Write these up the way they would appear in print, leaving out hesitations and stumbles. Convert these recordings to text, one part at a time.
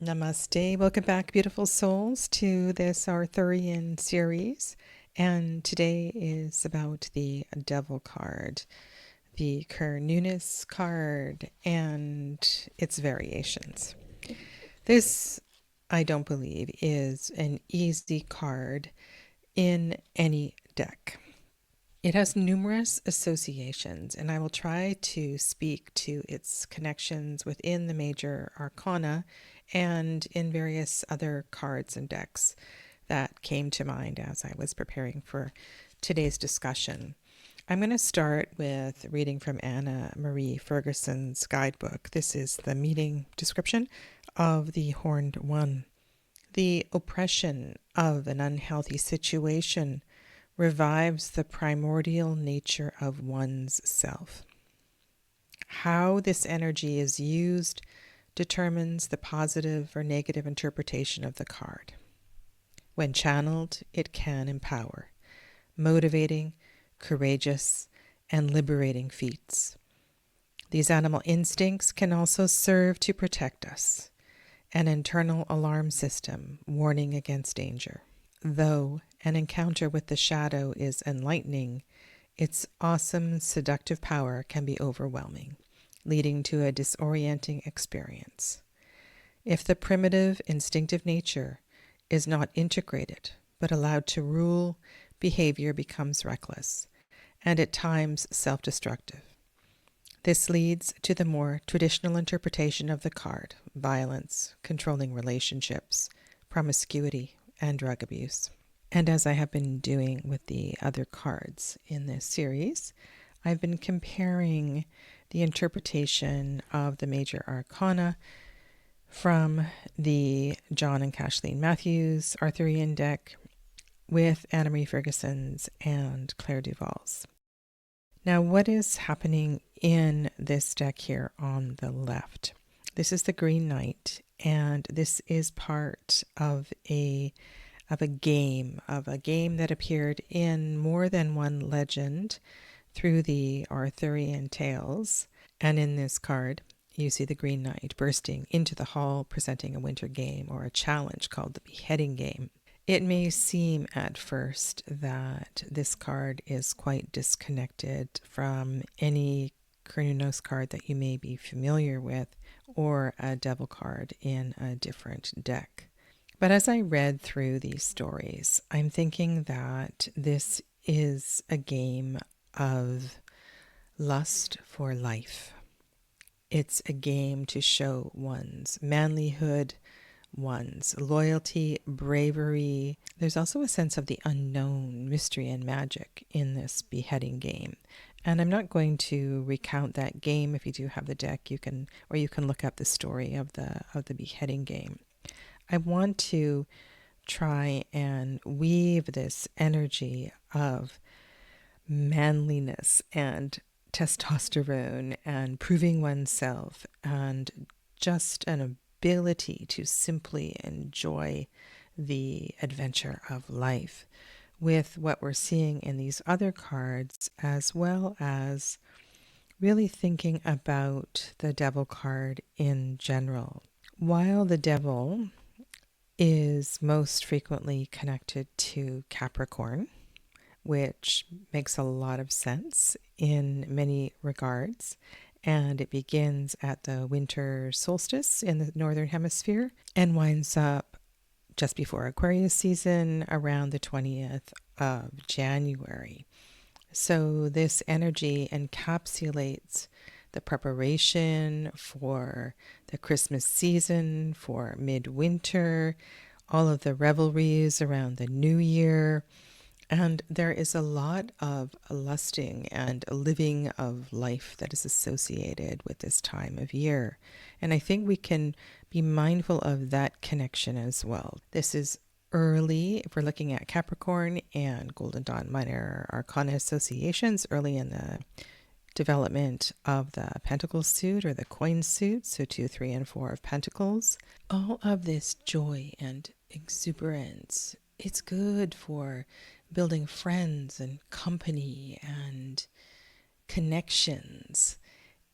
Namaste. Welcome back, beautiful souls, to this Arthurian series. And today is about the Devil card, the Cernunnos card, and its variations. This, I don't believe, is an easy card in any deck. It has numerous associations, and I will try to speak to its connections within the major arcana and in various other cards and decks that came to mind as I was preparing for today's discussion. I'm going to start with reading from Anna Marie Ferguson's guidebook. This is the meaning description of the Horned One. The oppression of an unhealthy situation revives the primordial nature of one's self. How this energy is used determines the positive or negative interpretation of the card. When channeled, it can empower, motivating, courageous, and liberating feats. These animal instincts can also serve to protect us, an internal alarm system warning against danger. Though an encounter with the shadow is enlightening, its awesome seductive power can be overwhelming, leading to a disorienting experience. If the primitive instinctive nature is not integrated but allowed to rule, behavior becomes reckless and at times self-destructive. This leads to the more traditional interpretation of the card: violence, controlling relationships, promiscuity, and drug abuse. And as I have been doing with the other cards in this series, I've been comparing the interpretation of the major arcana from the John and Kathleen Matthews Arthurian deck with Anna Marie Ferguson's and Claire Duval's. Now, what is happening in this deck here on the left? This is the Green Knight, and this is part of a game that appeared in more than one legend through the Arthurian tales. And in this card, you see the Green Knight bursting into the hall, presenting a winter game or a challenge called the Beheading Game. It may seem at first that this card is quite disconnected from any Cernunnos card that you may be familiar with, or a Devil card in a different deck. But as I read through these stories, I'm thinking that this is a game of lust for life. It's a game to show one's manlyhood, one's loyalty, bravery. There's also a sense of the unknown, mystery, and magic in this beheading game. And I'm not going to recount that game. If you do have the deck, you can look up the story of the beheading game. I want to try and weave this energy of manliness and testosterone and proving oneself and just an ability to simply enjoy the adventure of life with what we're seeing in these other cards, as well as really thinking about the Devil card in general. While the Devil is most frequently connected to Capricorn, which makes a lot of sense in many regards, and it begins at the winter solstice in the northern hemisphere and winds up just before Aquarius season around the 20th of January. So this energy encapsulates the preparation for the Christmas season, for midwinter, all of the revelries around the new year. And there is a lot of lusting and living of life that is associated with this time of year. And I think we can be mindful of that connection as well. This is early, if we're looking at Capricorn and Golden Dawn Minor Arcana associations, early in the development of the Pentacle suit or the coin suit, so 2, 3, and 4 of Pentacles. All of this joy and exuberance, it's good for building friends and company and connections.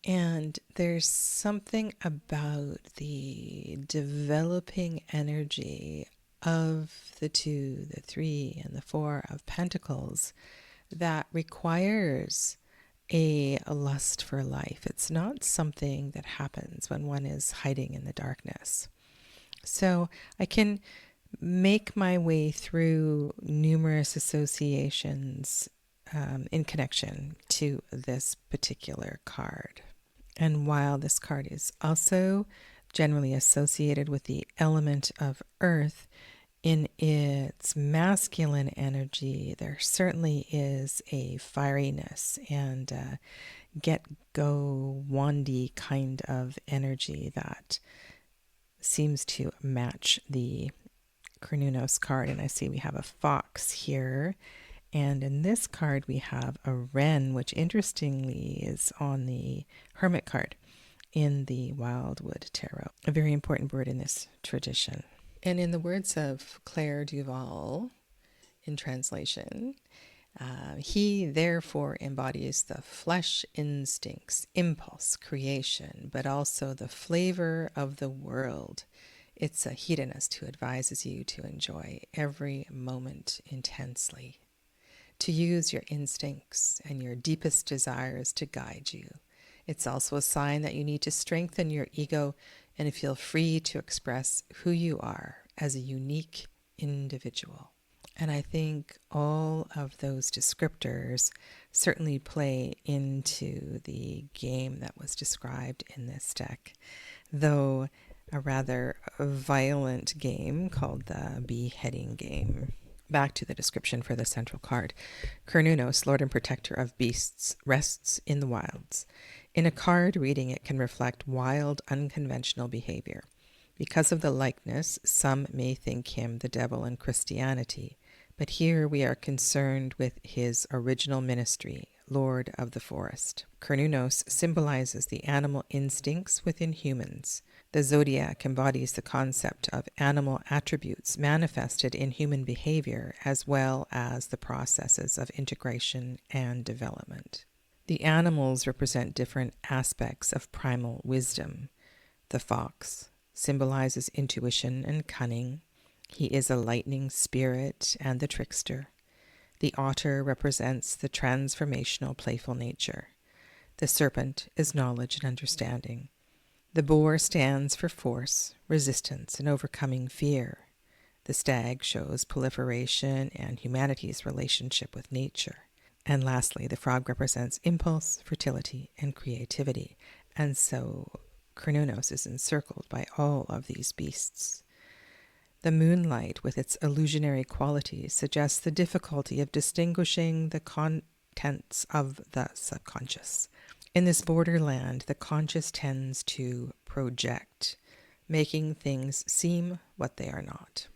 And there's something about the developing energy of the 2, the 3, and the 4 of Pentacles that requires a lust for life. It's not something that happens when one is hiding in the darkness. So I can make my way through numerous associations in connection to this particular card. And while this card is also generally associated with the element of earth, in its masculine energy, there certainly is a fieriness and get-go, wandy kind of energy that seems to match the Cernunnos card. And I see we have a fox here. And in this card, we have a wren, which interestingly is on the Hermit card in the Wildwood Tarot, a very important word in this tradition. And in the words of Claire Duval, in translation, he therefore embodies the flesh instincts, impulse, creation, but also the flavor of the world. It's a hedonist who advises you to enjoy every moment intensely, to use your instincts and your deepest desires to guide you. It's also a sign that you need to strengthen your ego and feel free to express who you are as a unique individual. And I think all of those descriptors certainly play into the game that was described in this deck, though a rather violent game called the beheading game. Back to the description for the central card. Cernunnos, Lord and Protector of Beasts, rests in the wilds. In a card reading, it can reflect wild, unconventional behavior. Because of the likeness, some may think him the devil in Christianity, but here we are concerned with his original ministry, Lord of the Forest. Cernunnos symbolizes the animal instincts within humans. The zodiac embodies the concept of animal attributes manifested in human behavior, as well as the processes of integration and development. The animals represent different aspects of primal wisdom. The fox symbolizes intuition and cunning. He is a lightning spirit and the trickster. The otter represents the transformational, playful nature. The serpent is knowledge and understanding. The boar stands for force, resistance, and overcoming fear. The stag shows proliferation and humanity's relationship with nature. And lastly, the frog represents impulse, fertility, and creativity. And so Cernunnos is encircled by all of these beasts. The moonlight, with its illusionary qualities, suggests the difficulty of distinguishing the contents of the subconscious. In this borderland, the conscious tends to project, making things seem what they are not.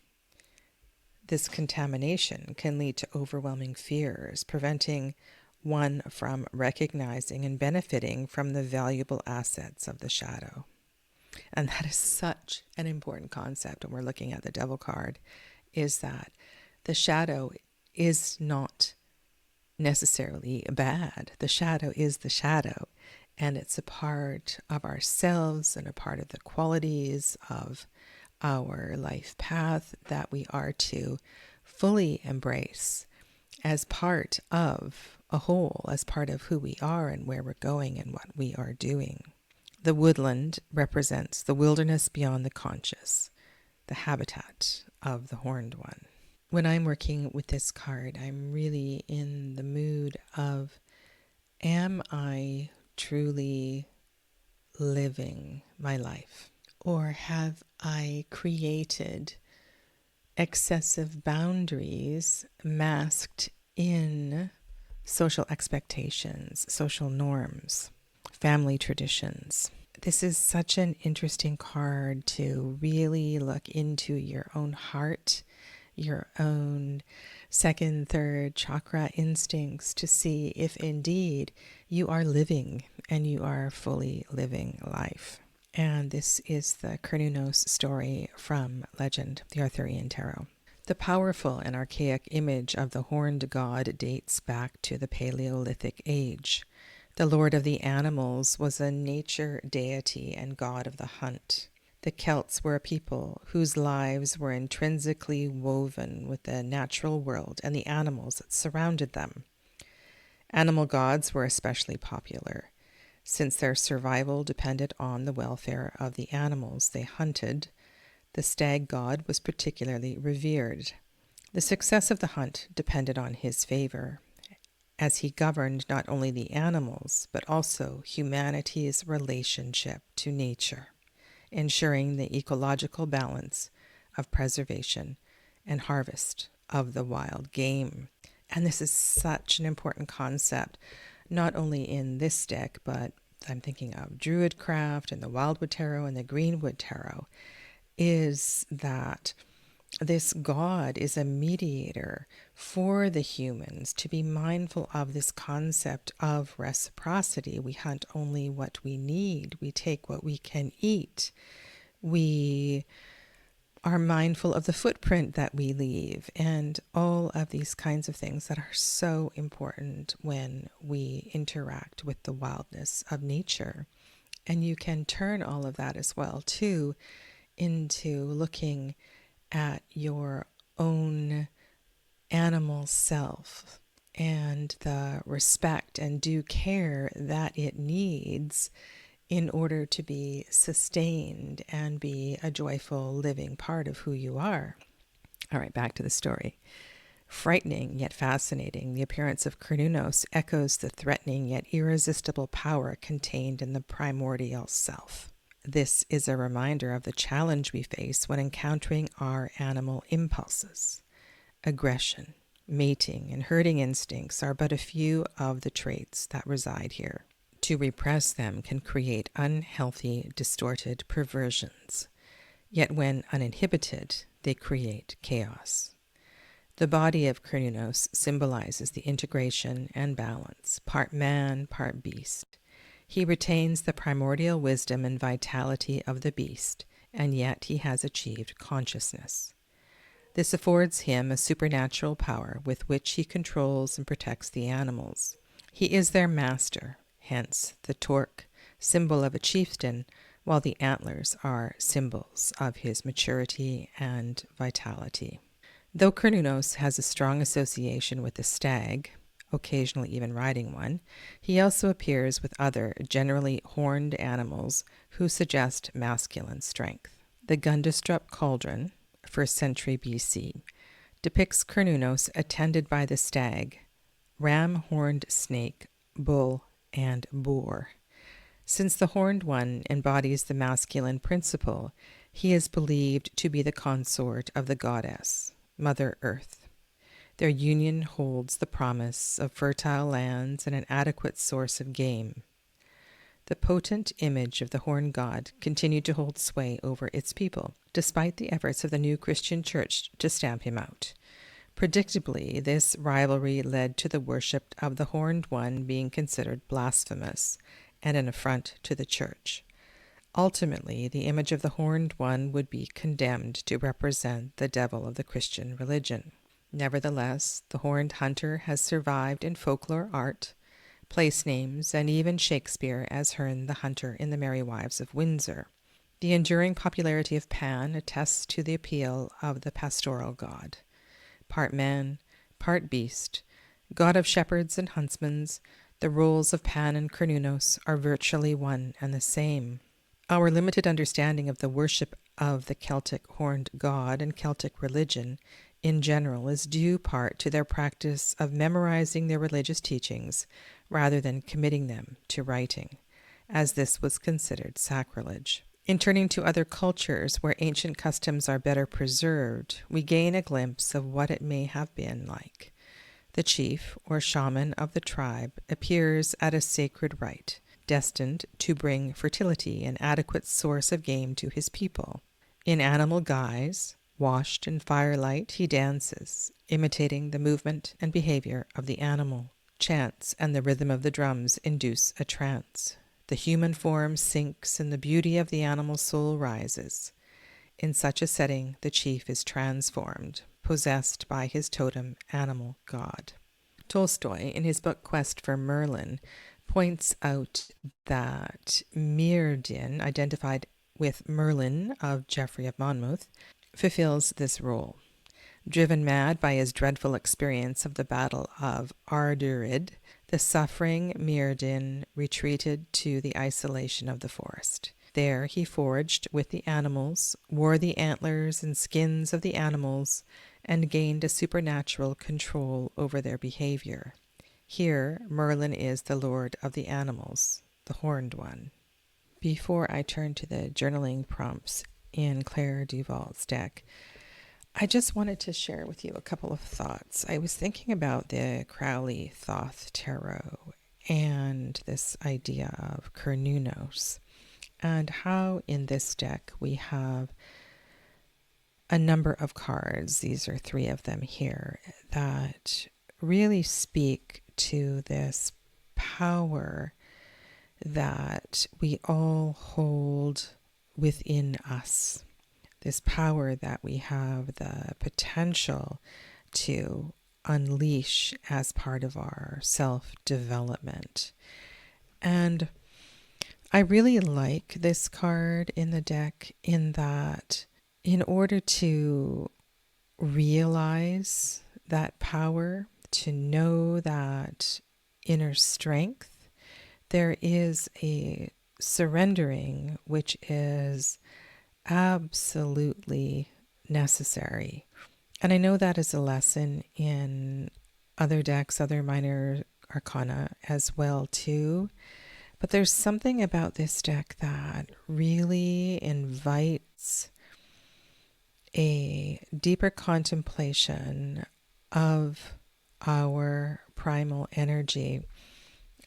This contamination can lead to overwhelming fears, preventing one from recognizing and benefiting from the valuable assets of the shadow. And that is such an important concept when we're looking at the Devil card, is that the shadow is not necessarily bad. The shadow is the shadow, and it's a part of ourselves and a part of the qualities of our life path that we are to fully embrace as part of a whole, as part of who we are and where we're going and what we are doing. The woodland represents the wilderness beyond the conscious, the habitat of the horned one. When I'm working with this card, I'm really in the mood of, am I truly living my life? Or have I created excessive boundaries masked in social expectations, social norms, family traditions? This is such an interesting card to really look into your own heart, your own second, third chakra instincts to see if indeed you are living and you are fully living life. And this is the Cernunnos story from legend, the Arthurian Tarot. The powerful and archaic image of the horned god dates back to the Paleolithic age. The lord of the animals was a nature deity and god of the hunt. The Celts were a people whose lives were intrinsically woven with the natural world and the animals that surrounded them. Animal gods were especially popular, since their survival depended on the welfare of the animals they hunted. The stag god was particularly revered. The success of the hunt depended on his favor, as he governed not only the animals, but also humanity's relationship to nature, ensuring the ecological balance of preservation and harvest of the wild game. And this is such an important concept, not only in this deck, but I'm thinking of Druidcraft and the Wildwood Tarot and the Greenwood Tarot, is that this God is a mediator for the humans to be mindful of this concept of reciprocity. We hunt only what we need. We take what we can eat. We are mindful of the footprint that we leave and all of these kinds of things that are so important when we interact with the wildness of nature. And you can turn all of that as well, too, into looking at your own animal self and the respect and due care that it needs in order to be sustained and be a joyful living part of who you are. All right, back to the story. Frightening yet fascinating, the appearance of Cernunnos echoes the threatening yet irresistible power contained in the primordial self. This is a reminder of the challenge we face when encountering our animal impulses. Aggression, mating, and herding instincts are but a few of the traits that reside here. To repress them can create unhealthy, distorted perversions. Yet when uninhibited, they create chaos. The body of Cernunnos symbolizes the integration and balance, part man, part beast. He retains the primordial wisdom and vitality of the beast, and yet he has achieved consciousness. This affords him a supernatural power with which he controls and protects the animals. He is their master, hence the torque, symbol of a chieftain, while the antlers are symbols of his maturity and vitality. Though Cernunnos has a strong association with the stag, occasionally even riding one, he also appears with other, generally horned animals who suggest masculine strength. The Gundestrup Cauldron, 1st century BC, depicts Cernunnos attended by the stag, ram-horned snake, bull, and boar. Since the horned one embodies the masculine principle, he is believed to be the consort of the goddess, Mother Earth. Their union holds the promise of fertile lands and an adequate source of game. The potent image of the horned god continued to hold sway over its people, despite the efforts of the new Christian church to stamp him out. Predictably, this rivalry led to the worship of the horned one being considered blasphemous and an affront to the church. Ultimately, the image of the horned one would be condemned to represent the devil of the Christian religion. Nevertheless, the horned hunter has survived in folklore art, place names, and even Shakespeare as Herne the Hunter in The Merry Wives of Windsor. The enduring popularity of Pan attests to the appeal of the pastoral god. Part man, part beast, god of shepherds and huntsmen, the roles of Pan and Cernunnos are virtually one and the same. Our limited understanding of the worship of the Celtic horned god and Celtic religion in general is due part to their practice of memorizing their religious teachings rather than committing them to writing, as this was considered sacrilege. In turning to other cultures where ancient customs are better preserved, we gain a glimpse of what it may have been like. The chief or shaman of the tribe appears at a sacred rite, destined to bring fertility and adequate source of game to his people. In animal guise, washed in firelight, he dances, imitating the movement and behavior of the animal. Chants and the rhythm of the drums induce a trance. The human form sinks and the beauty of the animal soul rises. In such a setting, the chief is transformed, possessed by his totem animal god. Tolstoy, in his book Quest for Merlin, points out that Mirrodin, identified with Merlin of Geoffrey of Monmouth, fulfills this role. Driven mad by his dreadful experience of the Battle of Ardurid, the suffering Mirrodin retreated to the isolation of the forest. There he foraged with the animals, wore the antlers and skins of the animals, and gained a supernatural control over their behavior. Here, Merlin is the lord of the animals, the horned one. Before I turn to the journaling prompts in Claire Duval's deck, I just wanted to share with you a couple of thoughts. I was thinking about the Crowley Thoth Tarot and this idea of Cernunnos, and how in this deck we have a number of cards, these are 3 of them here, that really speak to this power that we all hold within us. This power that we have the potential to unleash as part of our self-development. And I really like this card in the deck in that in order to realize that power, to know that inner strength, there is a surrendering which is absolutely necessary. And I know that is a lesson in other decks, other minor arcana as well too. But there's something about this deck that really invites a deeper contemplation of our primal energy.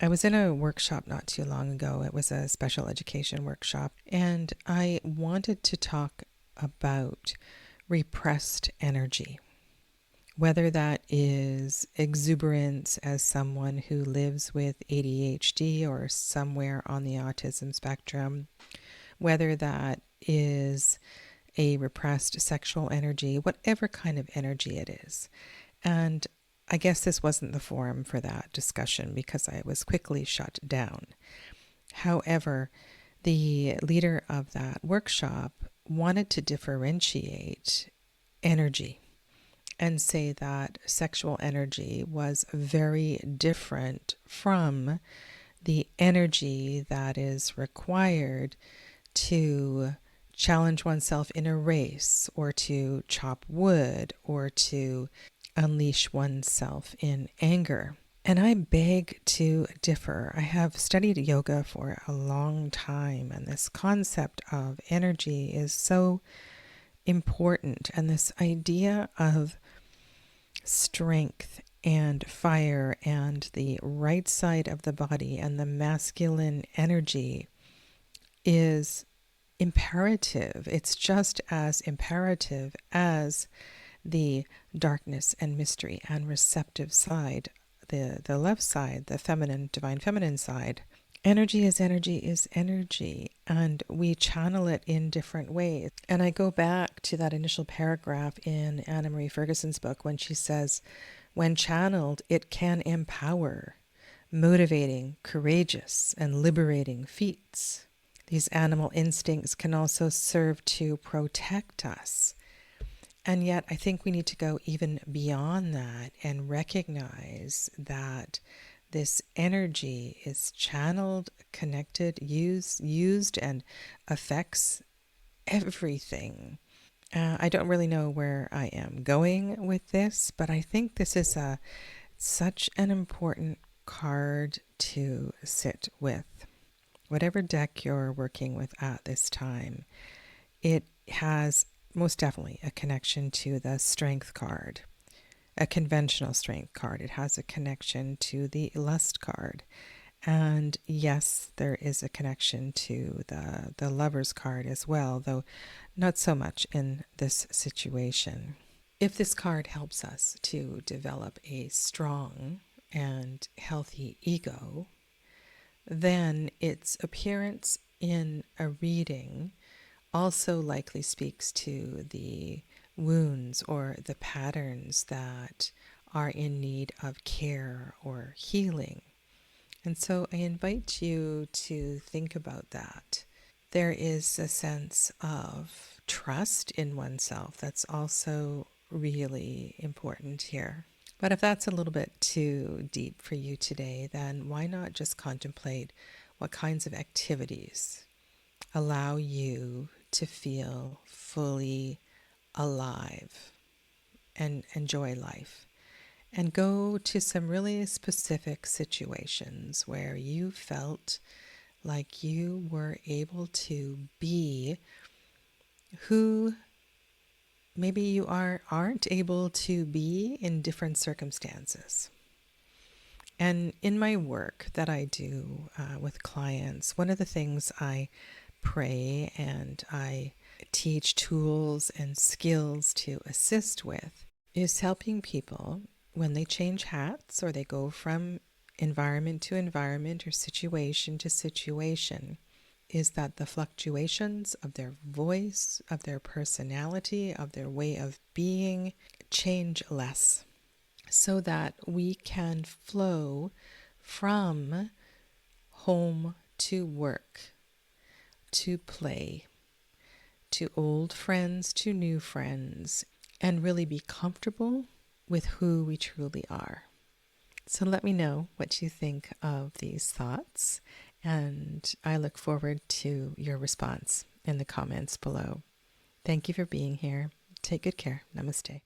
I was in a workshop not too long ago. It was a special education workshop, and I wanted to talk about repressed energy, whether that is exuberance as someone who lives with ADHD or somewhere on the autism spectrum, whether that is a repressed sexual energy, whatever kind of energy it is. And I guess this wasn't the forum for that discussion because I was quickly shut down. However, the leader of that workshop wanted to differentiate energy and say that sexual energy was very different from the energy that is required to challenge oneself in a race or to chop wood or to unleash oneself in anger. And I beg to differ. I have studied yoga for a long time, and this concept of energy is so important. And this idea of strength and fire and the right side of the body and the masculine energy is imperative. It's just as imperative as the darkness and mystery and receptive side, the left side, the feminine, divine feminine side. Energy is energy is energy, and we channel it in different ways. And I go back to that initial paragraph in Anna Marie Ferguson's book when she says, when channeled, it can empower, motivating, courageous, and liberating feats. These animal instincts can also serve to protect us. And yet I think we need to go even beyond that and recognize that this energy is channeled, connected, used and affects everything. I don't really know where I am going with this, but I think this is such an important card to sit with. Whatever deck you're working with at this time, it has most definitely a connection to the strength card, a conventional strength card. It has a connection to the lust card. And yes, there is a connection to the lover's card as well, though not so much in this situation. If this card helps us to develop a strong and healthy ego, then its appearance in a reading also likely speaks to the wounds or the patterns that are in need of care or healing. And so I invite you to think about that. There is a sense of trust in oneself that's also really important here. But if that's a little bit too deep for you today, then why not just contemplate what kinds of activities allow you to feel fully alive and enjoy life? And go to some really specific situations where you felt like you were able to be who maybe you aren't able to be in different circumstances. And in my work that I do with clients, one of the things I pray and I teach tools and skills to assist with is helping people when they change hats or they go from environment to environment or situation to situation, is that the fluctuations of their voice, of their personality, of their way of being change less, so that we can flow from home to work, to play, to old friends, to new friends, and really be comfortable with who we truly are. So let me know what you think of these thoughts, and I look forward to your response in the comments below. Thank you for being here. Take good care. Namaste.